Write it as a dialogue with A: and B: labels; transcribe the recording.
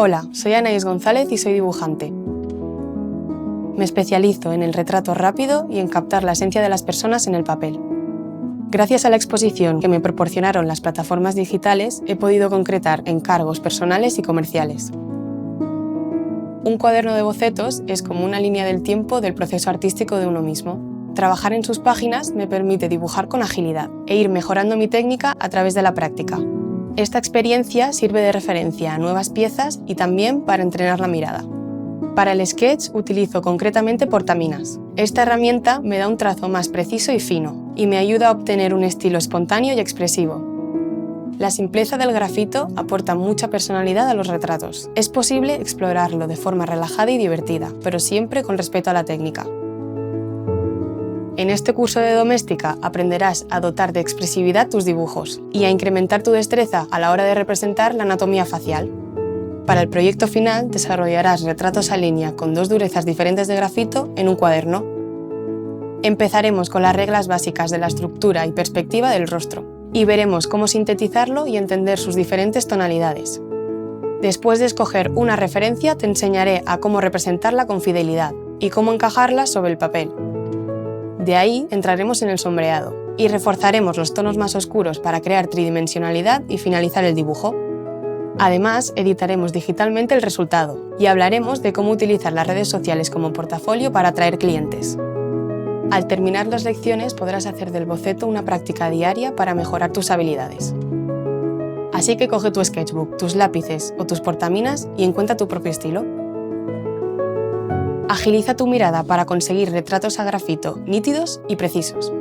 A: Hola, soy Anaís González y soy dibujante. Me especializo en el retrato rápido y en captar la esencia de las personas en el papel. Gracias a la exposición que me proporcionaron las plataformas digitales, he podido concretar encargos personales y comerciales. Un cuaderno de bocetos es como una línea del tiempo del proceso artístico de uno mismo. Trabajar en sus páginas me permite dibujar con agilidad e ir mejorando mi técnica a través de la práctica. Esta experiencia sirve de referencia a nuevas piezas y también para entrenar la mirada. Para el sketch utilizo concretamente portaminas. Esta herramienta me da un trazo más preciso y fino y me ayuda a obtener un estilo espontáneo y expresivo. La simpleza del grafito aporta mucha personalidad a los retratos. Es posible explorarlo de forma relajada y divertida, pero siempre con respeto a la técnica. En este curso de doméstica aprenderás a dotar de expresividad tus dibujos y a incrementar tu destreza a la hora de representar la anatomía facial. Para el proyecto final desarrollarás retratos a línea con dos durezas diferentes de grafito en un cuaderno. Empezaremos con las reglas básicas de la estructura y perspectiva del rostro y veremos cómo sintetizarlo y entender sus diferentes tonalidades. Después de escoger una referencia te enseñaré a cómo representarla con fidelidad y cómo encajarla sobre el papel. De ahí entraremos en el sombreado y reforzaremos los tonos más oscuros para crear tridimensionalidad y finalizar el dibujo. Además, editaremos digitalmente el resultado y hablaremos de cómo utilizar las redes sociales como portafolio para atraer clientes. Al terminar las lecciones podrás hacer del boceto una práctica diaria para mejorar tus habilidades. Así que coge tu sketchbook, tus lápices o tus portaminas y encuentra tu propio estilo. Agiliza tu mirada para conseguir retratos a grafito nítidos y precisos.